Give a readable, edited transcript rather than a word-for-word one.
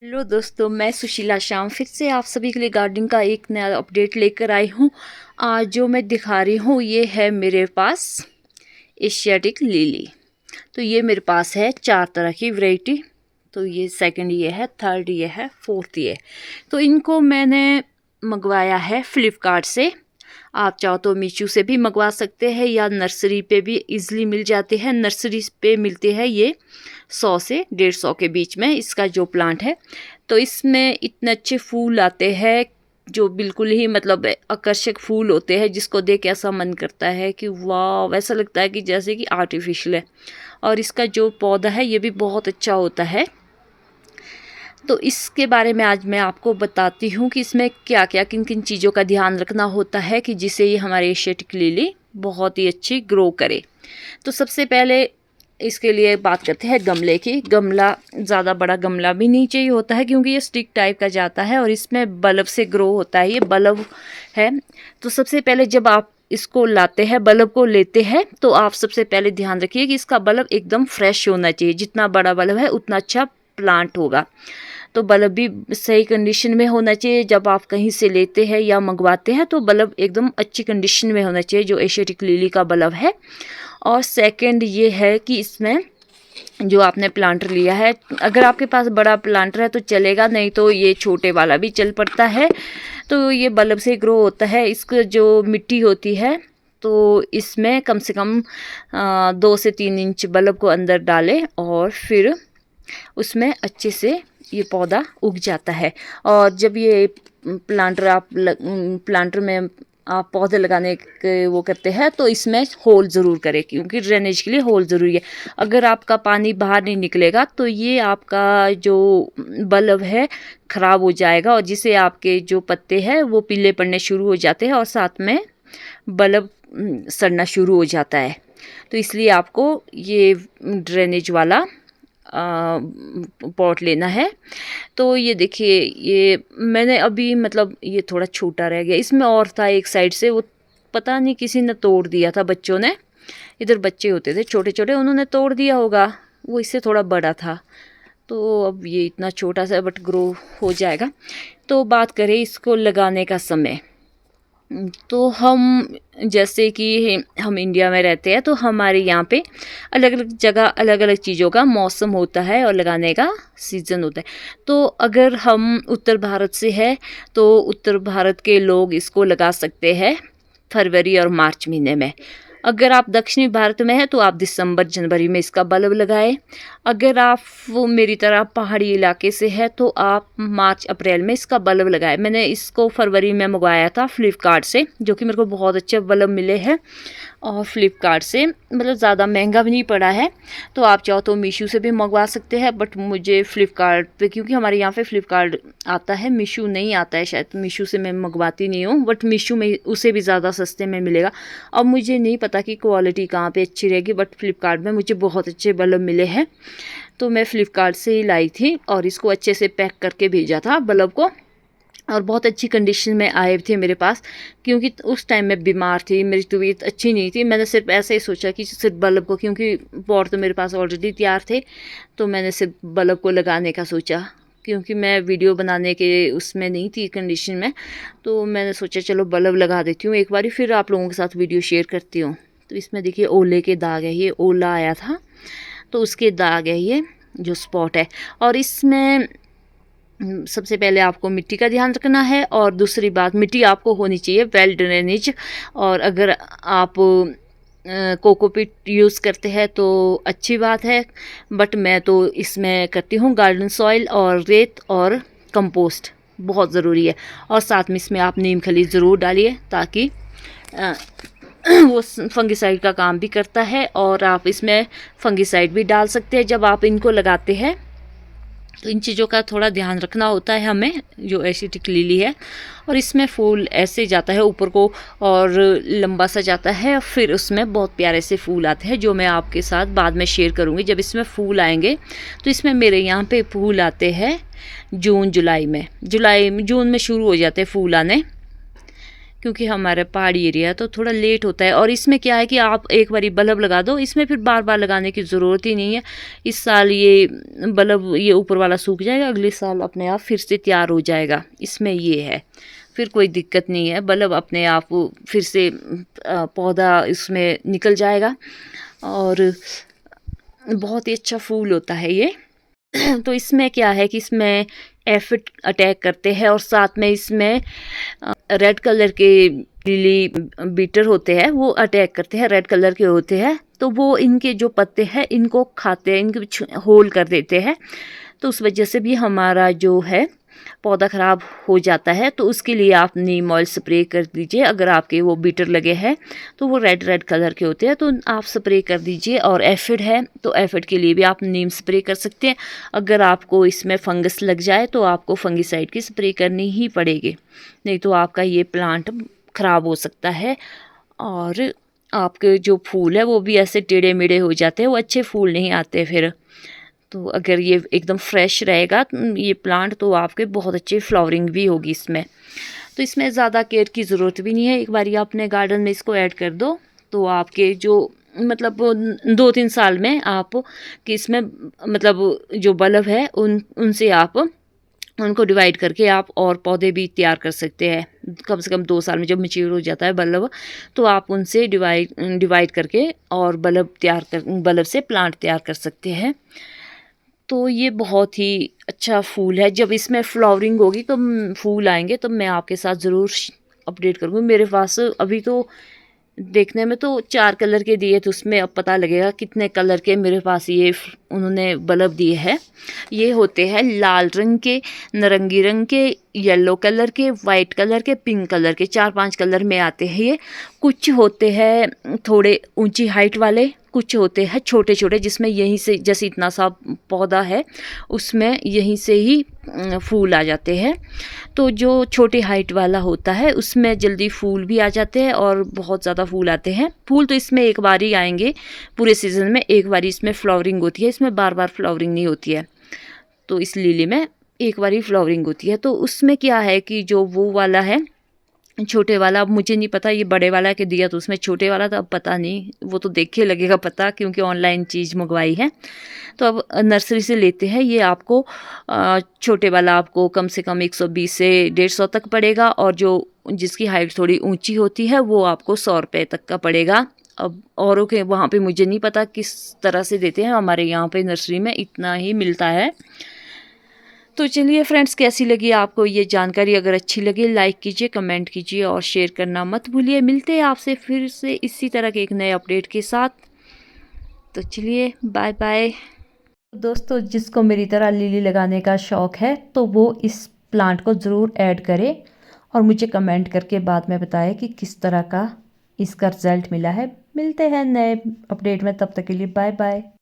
Hello दोस्तों, मैं सुशीला श्याम फिर से आप सभी के लिए गार्डनिंग का एक नया अपडेट लेकर आई हूँ। आज जो मैं दिखा रही हूँ ये है मेरे पास एशियाटिक लिली। तो ये मेरे पास है 4 तरह की वैरायटी। तो ये सेकंड ये है, थर्ड ये है, फोर्थ ये। तो इनको मैंने मंगवाया है फ्लिपकार्ट से। आप चाहो तो मीशो से भी मंगवा सकते हैं या नर्सरी पे भी इजीली मिल जाते हैं। नर्सरी पे मिलते हैं ये 100 से 150 के बीच में इसका जो प्लांट है। तो इसमें इतने अच्छे फूल आते हैं जो बिल्कुल ही मतलब आकर्षक फूल होते हैं, जिसको देख के ऐसा मन करता है कि वाह, वैसा लगता है कि जैसे कि आर्टिफिशियल है। और इसका जो पौधा है ये भी बहुत अच्छा होता है। तो इसके बारे में आज मैं आपको बताती हूँ कि इसमें क्या क्या किन किन चीज़ों का ध्यान रखना होता है कि जिससे ये हमारे एशियाटिक लिली बहुत ही अच्छी ग्रो करे। तो सबसे पहले इसके लिए बात करते हैं गमले की। गमला ज़्यादा बड़ा गमला भी नहीं चाहिए होता है, क्योंकि ये स्टिक टाइप का जाता है और इसमें बल्ब से ग्रो होता है। ये बल्ब है। तो सबसे पहले जब आप इसको लाते हैं, बल्ब को लेते हैं, तो आप सबसे पहले ध्यान रखिए कि इसका बल्ब एकदम फ्रेश होना चाहिए। जितना बड़ा बल्ब है उतना अच्छा प्लांट होगा। तो बल्ब भी सही कंडीशन में होना चाहिए। जब आप कहीं से लेते हैं या मंगवाते हैं तो बल्ब एकदम अच्छी कंडीशन में होना चाहिए, जो एशियाटिक लिली का बल्ब है। और सेकंड ये है कि इसमें जो आपने प्लांटर लिया है, अगर आपके पास बड़ा प्लांटर है तो चलेगा, नहीं तो ये छोटे वाला भी चल पड़ता है। तो ये बल्ब से ग्रो होता है। इसको जो मिट्टी होती है तो इसमें कम से कम 2 से 3 इंच बल्ब को अंदर डालें और फिर उसमें अच्छे से ये पौधा उग जाता है। और जब ये प्लांटर में आप पौधे लगाने के वो करते हैं तो इसमें होल ज़रूर करें, क्योंकि ड्रेनेज के लिए होल ज़रूरी है। अगर आपका पानी बाहर नहीं निकलेगा तो ये आपका जो बल्ब है ख़राब हो जाएगा, और जिससे आपके जो पत्ते हैं वो पीले पड़ने शुरू हो जाते हैं और साथ में बल्ब सड़ना शुरू हो जाता है। तो इसलिए आपको ये ड्रेनेज वाला पॉट लेना है। तो ये देखिए, ये मैंने अभी मतलब ये थोड़ा छोटा रह गया, इसमें और था एक साइड से, वो पता नहीं किसी ने तोड़ दिया था, बच्चों ने। इधर बच्चे होते थे छोटे छोटे, उन्होंने तोड़ दिया होगा। वो इससे थोड़ा बड़ा था। तो अब ये इतना छोटा सा बट ग्रो हो जाएगा। तो बात करें इसको लगाने का समय, तो हम जैसे कि हम इंडिया में रहते हैं तो हमारे यहाँ पे अलग अलग जगह अलग अलग चीज़ों का मौसम होता है और लगाने का सीज़न होता है। तो अगर हम उत्तर भारत से है तो उत्तर भारत के लोग इसको लगा सकते हैं फरवरी और मार्च महीने में। अगर आप दक्षिणी भारत में हैं तो आप दिसंबर जनवरी में इसका बल्ब लगाएं। अगर आप वो मेरी तरह पहाड़ी इलाके से है तो आप मार्च अप्रैल में इसका बल्ब लगाएं। मैंने इसको फरवरी में मंगवाया था फ्लिपकार्ट से, जो कि मेरे को बहुत अच्छे बल्ब मिले हैं। और फ्लिपकार्ट से मतलब ज़्यादा महंगा भी नहीं पड़ा है। तो आप चाहो तो मीशो से भी मंगवा सकते हैं, बट मुझे फ्लिपकार्ट पे, क्योंकि हमारे यहाँ पे फ्लिपकार्ट आता है, मीशो नहीं आता है शायद। मीशो से मैं मंगवाती नहीं हूँ, बट मीशो में उसे भी ज़्यादा सस्ते में मिलेगा। अब मुझे नहीं पता कि क्वालिटी कहाँ पे अच्छी रहेगी, बट फ्लिपकार्ट में मुझे बहुत अच्छे बल्ब मिले हैं। तो मैं फ्लिपकार्ट से ही लाई थी और इसको अच्छे से पैक करके भेजा था बल्ब को, और बहुत अच्छी कंडीशन में आए थे मेरे पास। क्योंकि उस टाइम मैं बीमार थी, मेरी तबीयत अच्छी नहीं थी। मैंने सिर्फ ऐसे ही सोचा कि सिर्फ बल्ब को, क्योंकि पॉट तो मेरे पास ऑलरेडी तैयार थे, तो मैंने सिर्फ बल्ब को लगाने का सोचा। क्योंकि मैं वीडियो बनाने के उसमें नहीं थी कंडीशन में, तो मैंने सोचा चलो बल्ब लगा देती हूँ एक बारी, फिर आप लोगों के साथ वीडियो शेयर करती हूँ। तो इसमें देखिए ओले के दाग है, ये ओला आया था तो उसके दाग है ये जो स्पॉट है। और इसमें सबसे पहले आपको मिट्टी का ध्यान रखना है, और दूसरी बात, मिट्टी आपको होनी चाहिए वेल ड्रेनेज। और अगर आप कोकोपीट यूज़ करते हैं तो अच्छी बात है, बट मैं तो इसमें करती हूँ गार्डन सॉइल और रेत और कंपोस्ट, बहुत ज़रूरी है। और साथ में इसमें आप नीम खली ज़रूर डालिए, ताकि वो फंगिसाइड का काम भी करता है। और आप इसमें फंगिसाइड भी डाल सकते हैं जब आप इनको लगाते हैं। तो इन चीज़ों का थोड़ा ध्यान रखना होता है हमें, जो एशियाटिक लिली है। और इसमें फूल ऐसे जाता है ऊपर को और लंबा सा जाता है, फिर उसमें बहुत प्यारे से फूल आते हैं, जो मैं आपके साथ बाद में शेयर करूँगी जब इसमें फूल आएंगे। तो इसमें मेरे यहाँ पे फूल आते हैं जून जुलाई में, जून में शुरू हो जाते हैं फूल आने। क्योंकि हमारा पहाड़ी एरिया है तो थोड़ा लेट होता है। और इसमें क्या है कि आप एक बारी बल्ब लगा दो, इसमें फिर बार बार लगाने की ज़रूरत ही नहीं है। इस साल ये बल्ब ये ऊपर वाला सूख जाएगा, अगले साल अपने आप फिर से तैयार हो जाएगा। इसमें ये है, फिर कोई दिक्कत नहीं है, बल्ब अपने आप फिर से पौधा इसमें निकल जाएगा और बहुत ही अच्छा फूल होता है ये। तो इसमें क्या है कि इसमें एफिड अटैक करते हैं और साथ में इसमें रेड कलर के लिली बीटर होते हैं, वो अटैक करते हैं, रेड कलर के होते हैं। तो वो इनके जो पत्ते हैं इनको खाते हैं, इनके होल कर देते हैं। तो उस वजह से भी हमारा जो है पौधा ख़राब हो जाता है। तो उसके लिए आप नीम ऑयल स्प्रे कर दीजिए। अगर आपके वो बीटर लगे हैं तो वो रेड रेड कलर के होते हैं, तो आप स्प्रे कर दीजिए। और एफिड है तो एफिड के लिए भी आप नीम स्प्रे कर सकते हैं। अगर आपको इसमें फंगस लग जाए तो आपको फंगिसाइड की स्प्रे करनी ही पड़ेगी, नहीं तो आपका ये प्लांट ख़राब हो सकता है। और आपके जो फूल है वो भी ऐसे टेढ़े मेढ़े हो जाते हैं, वो अच्छे फूल नहीं आते फिर। तो अगर ये एकदम फ्रेश रहेगा ये प्लांट तो आपके बहुत अच्छी फ्लावरिंग भी होगी इसमें। तो इसमें ज़्यादा केयर की ज़रूरत भी नहीं है, एक बार ये अपने गार्डन में इसको ऐड कर दो तो आपके जो मतलब 2-3 साल में आप कि इसमें मतलब जो बल्ब है उनसे आप उनको डिवाइड करके आप और पौधे भी तैयार कर सकते हैं। कम से कम 2 साल में जब मैच्योर हो जाता है बल्ब तो आप उनसे डिवाइड करके और बल्ब से प्लांट तैयार कर सकते हैं। तो ये बहुत ही अच्छा फूल है। जब इसमें फ्लावरिंग होगी तो फूल आएंगे तो मैं आपके साथ ज़रूर अपडेट करूँगी। मेरे पास अभी तो देखने में तो 4 कलर के दिए, तो उसमें अब पता लगेगा कितने कलर के मेरे पास ये उन्होंने बल्ब दिए हैं। ये होते हैं लाल रंग के, नारंगी रंग के, येलो कलर के, वाइट कलर के, पिंक कलर के, 4-5 कलर में आते हैं ये। कुछ होते हैं थोड़े ऊंची हाइट वाले, कुछ होते हैं छोटे छोटे जिसमें यहीं से जैसे इतना सा पौधा है उसमें यहीं से ही फूल आ जाते हैं। तो जो छोटी हाइट वाला होता है उसमें जल्दी फूल भी आ जाते हैं और बहुत ज़्यादा फूल आते हैं। फूल तो इसमें एक बार ही आएंगे पूरे सीज़न में, एक बार इसमें फ्लावरिंग होती है, इसमें बार बार फ्लावरिंग नहीं होती है। तो इस लिली में एक बार ही फ्लावरिंग होती है। तो उसमें क्या है कि जो वो वाला है छोटे वाला, अब मुझे नहीं पता ये बड़े वाला के दिया तो उसमें छोटे वाला था, अब पता नहीं, वो तो देख के लगेगा पता क्योंकि ऑनलाइन चीज़ मंगवाई है। तो अब नर्सरी से लेते हैं ये आपको छोटे वाला आपको कम से कम 120 से 150 तक पड़ेगा, और जो जिसकी हाइट थोड़ी ऊंची होती है वो आपको 100 रुपये तक का पड़ेगा। अब औरों के वहाँ पे मुझे नहीं पता किस तरह से देते हैं, हमारे यहाँ पे नर्सरी में इतना ही मिलता है। तो चलिए फ्रेंड्स, कैसी लगी आपको ये जानकारी? अगर अच्छी लगी लाइक कीजिए, कमेंट कीजिए और शेयर करना मत भूलिए। मिलते हैं आपसे फिर से इसी तरह के एक नए अपडेट के साथ। तो चलिए बाय बाय। दोस्तों, जिसको मेरी तरह लिली लगाने का शौक़ है तो वो इस प्लांट को ज़रूर ऐड करे और मुझे कमेंट करके बाद में बताएं कि किस तरह का इसका रिज़ल्ट मिला है। मिलते हैं नए अपडेट में, तब तक के लिए बाय बाय।